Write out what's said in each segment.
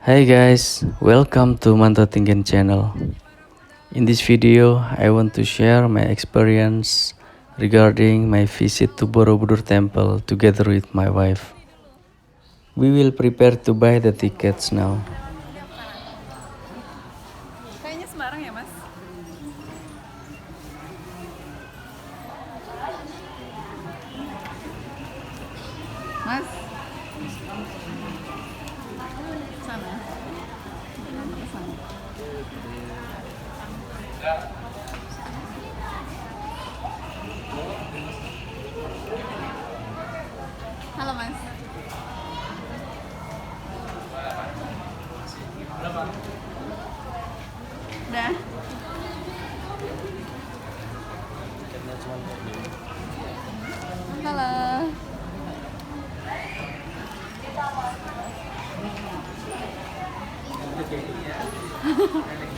Hi guys, welcome to Manto Tinggen channel. In this video, I want to share my experience regarding my visit to Borobudur Temple together with my wife. We will prepare to buy the tickets now. Kayaknya Semarang ya, Mas? Mas? Sana. Sana. Halo, Mas. Udah. Halo.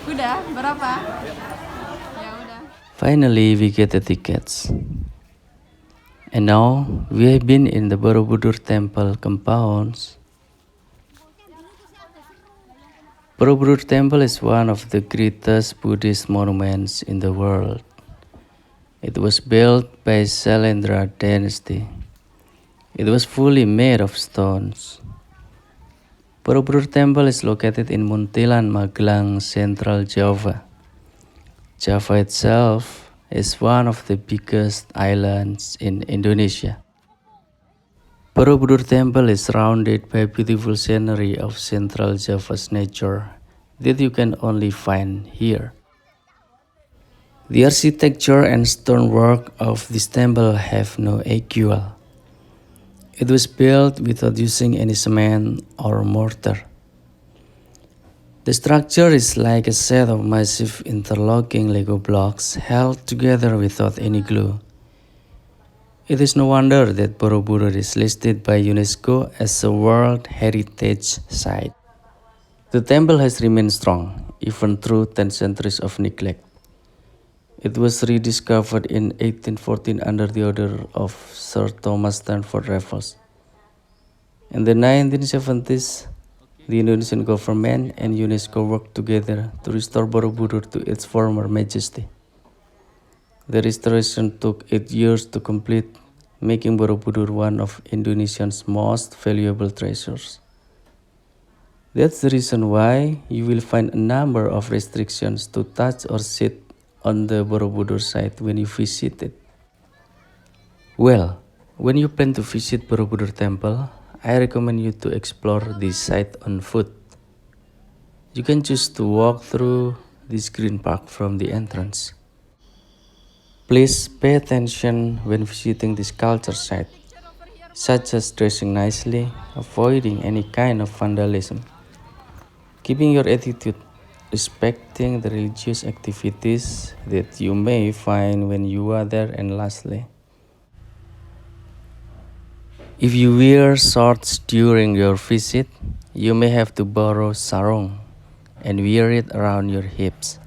Udah, berapa? Ya udah. Finally, we get the tickets. And now, we have been in the Borobudur Temple compounds. Borobudur Temple is one of the greatest Buddhist monuments in the world. It was built by Sailendra dynasty. It was fully made of stones. Borobudur Temple is located in Muntilan, Magelang, Central Java. Java itself is one of the biggest islands in Indonesia. Borobudur Temple is surrounded by beautiful scenery of Central Java's nature that you can only find here. The architecture and stonework of this temple have no equal. It was built without using any cement or mortar. The structure is like a set of massive interlocking Lego blocks held together without any glue. It is no wonder that Borobudur is listed by UNESCO as a World Heritage Site. The temple has remained strong, even through 10 centuries of neglect. It was rediscovered in 1814 under the order of Sir Thomas Stamford Raffles. In the 1970s, the Indonesian government and UNESCO worked together to restore Borobudur to its former majesty. The restoration took 8 years to complete, making Borobudur one of Indonesia's most valuable treasures. That's the reason why you will find a number of restrictions to touch or sit on the Borobudur site when you visit it. Well, when you plan to visit Borobudur Temple, I recommend you to explore this site on foot. You can choose to walk through this green park from the entrance. Please pay attention when visiting this culture site, such as dressing nicely, avoiding any kind of vandalism, keeping your attitude, respecting the religious activities that you may find when you are there, and lastly, if you wear shorts during your visit, you may have to borrow sarong and wear it around your hips.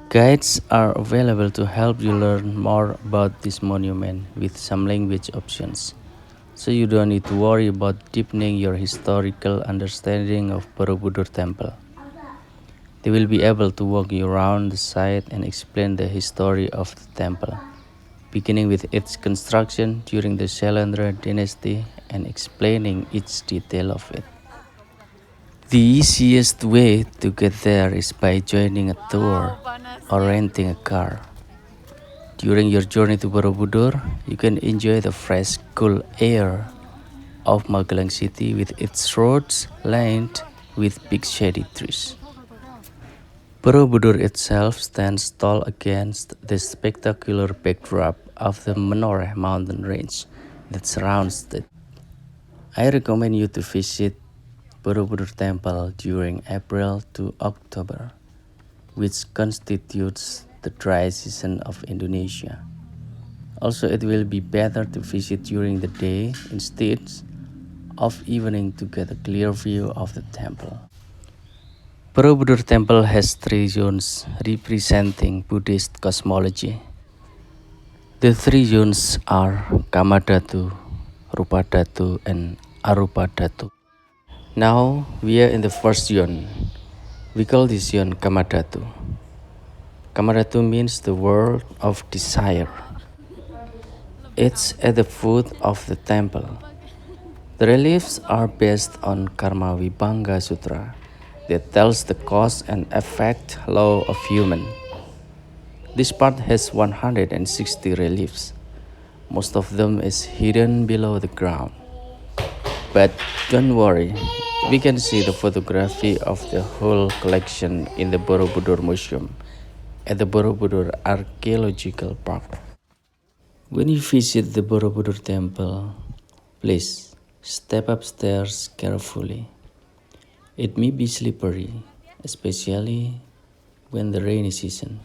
Guides are available to help you learn more about this monument with some language options, so you don't need to worry about deepening your historical understanding of Borobudur Temple. They will be able to walk you around the site and explain the history of the temple, beginning with its construction during the Sailendra dynasty and explaining each detail of it. The easiest way to get there is by joining a tour or renting a car. During your journey to Borobudur, you can enjoy the fresh, cool air of Magelang city with its roads lined with big shady trees. Borobudur itself stands tall against the spectacular backdrop of the Menoreh mountain range that surrounds it. I recommend you to visit Borobudur Temple during April to October, which constitutes the dry season of Indonesia. Also, it will be better to visit during the day instead of evening to get a clear view of the temple. Borobudur Temple has 3 zones representing Buddhist cosmology. The 3 zones are Kamadhatu, Rupadhatu, and Arupadhatu. Now we are in the first zone. We call this zone Kamadhatu. Kamadhatu means the world of desire. It's at the foot of the temple. The reliefs are based on Karma Vibhanga Sutra that tells the cause and effect law of human. This part has 160 reliefs. Most of them is hidden below the ground. But don't worry, we can see the photography of the whole collection in the Borobudur Museum at the Borobudur Archaeological Park. When you visit the Borobudur temple, please step upstairs carefully. It may be slippery, especially when the rainy season.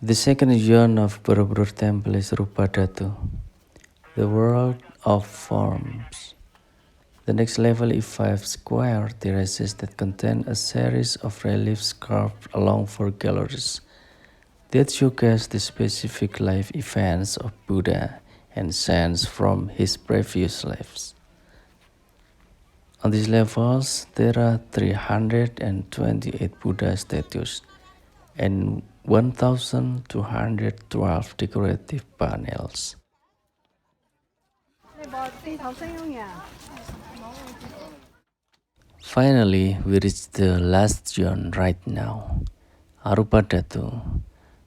The second zone of Borobudur temple is Rupadatu, the world of forms. The next level is 5 square terraces that contain a series of reliefs carved along 4 galleries that showcase the specific life events of Buddha and saints from his previous lives. On these levels, there are 328 Buddha statues and 1,212 decorative panels. Finally, we reach the last zone right now, Arupadatu,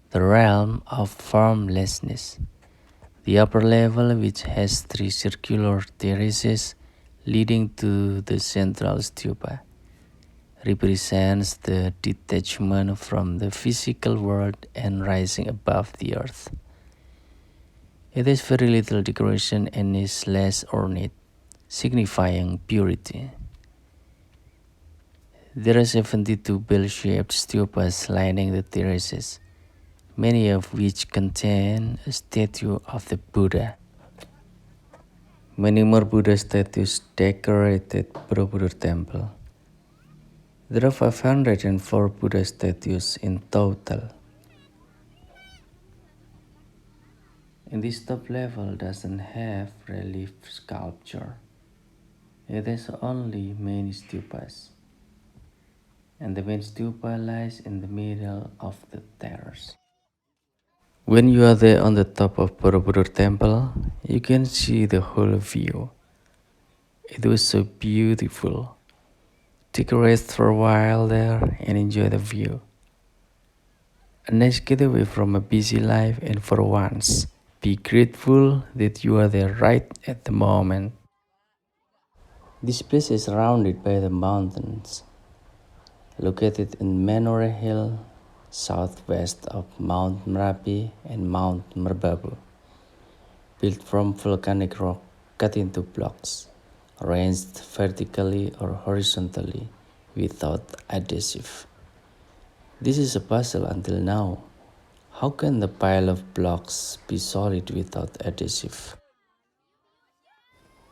the realm of formlessness. The upper level, which has 3 circular terraces leading to the central stupa, represents the detachment from the physical world and rising above the earth. It has very little decoration and is less ornate, signifying purity. There are 72 bell-shaped stupas lining the terraces, many of which contain a statue of the Buddha. Many more Buddha statues decorated Borobudur temple. There are 504 Buddha statues in total. And this top level doesn't have relief sculpture. It has only main stupas. And the main stupa lies in the middle of the terrace. When you are there on the top of Borobudur temple, you can see the whole view. It was so beautiful. Take a rest for a while there and enjoy the view. A nice getaway from a busy life, and for once, be grateful that you are there right at the moment. This place is surrounded by the mountains, located in Menore Hill, southwest of Mount Merapi and Mount Merbabu, built from volcanic rock cut into blocks, arranged vertically or horizontally without adhesive. This is a puzzle until now. How can the pile of blocks be solid without adhesive?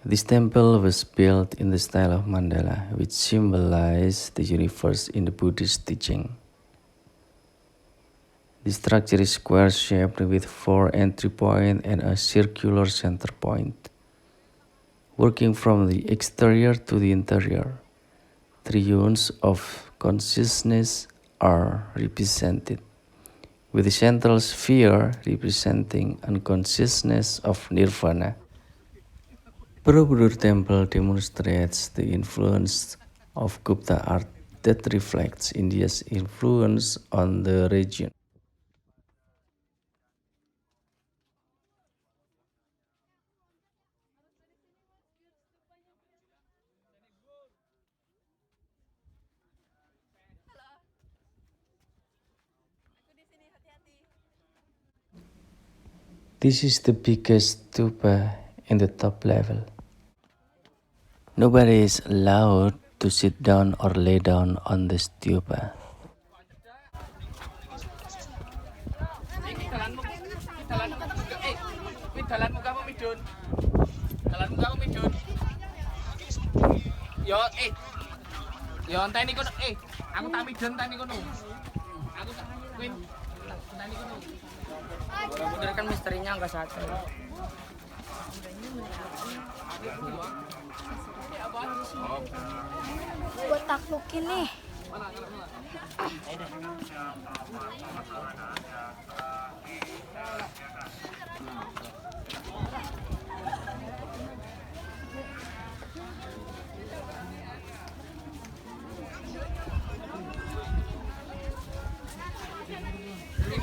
This temple was built in the style of mandala, which symbolizes the universe in the Buddhist teaching. The structure is square-shaped with 4 entry points and a circular center point. Working from the exterior to the interior, 3 zones of consciousness are represented, with the central sphere representing unconsciousness of nirvana. Borobudur temple demonstrates the influence of Gupta art that reflects India's influence on the region. This is the biggest stupa in the top level. Nobody is allowed to sit down or lay down on the stupa. Yo, yo enteni kono. Aku tak midun enteni kono. Aku tak Queen. Enteni kono. Bener kan misterinya enggak satu. Gue taklukin nih.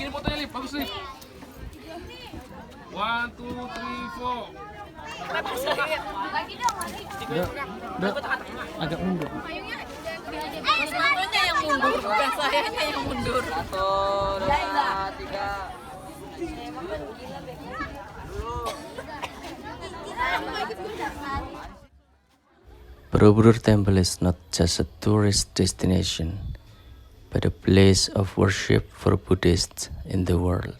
Gini fotonya Lip, bagus Lip. 1, 2, 3, 4. Lagi dong, lagi. Agak mundur. Fotonya yang mundur, bukan sayanya yang mundur. 1, 2, 3. Borobudur Temple is not just a tourist destination, but a place of worship for Buddhists in the world.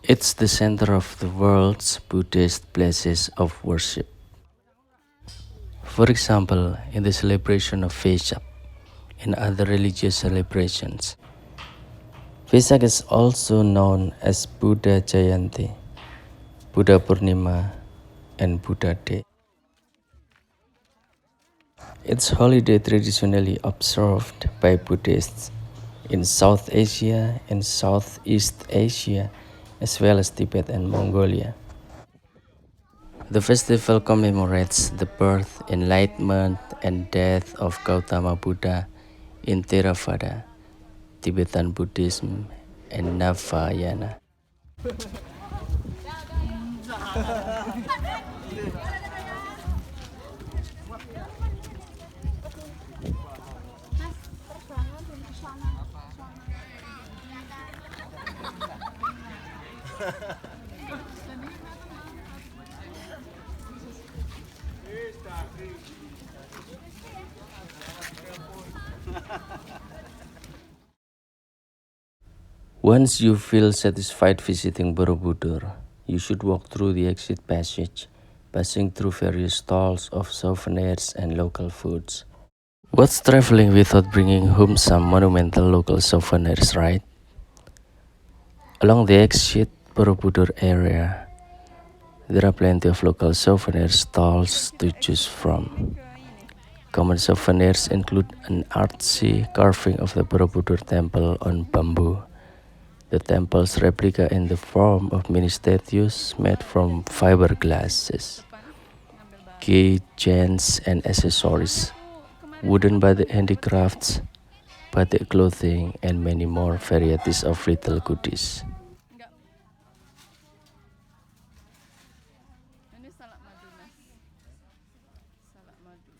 It's the center of the world's Buddhist places of worship. For example, in the celebration of Vesak and other religious celebrations. Vesak is also known as Buddha Jayanti, Buddha Purnima, and Buddha Day. It's holiday traditionally observed by Buddhists in South Asia and Southeast Asia, as well as Tibet and Mongolia. The festival commemorates the birth, enlightenment, and death of Gautama Buddha in Theravada, Tibetan Buddhism, and Navayana. Once you feel satisfied visiting Borobudur, you should walk through the exit passage, passing through various stalls of souvenirs and local foods. What's traveling without bringing home some monumental local souvenirs, right? Along the exit Borobudur area, there are plenty of local souvenir stalls to choose from. Common souvenirs include an artsy carving of the Borobudur temple on bamboo, the temple's replica in the form of mini statues made from fiberglasses, key chains and accessories, wooden batik handicrafts, batik clothing, and many more varieties of little goodies. Ini salak madu, Mas. Salak madu.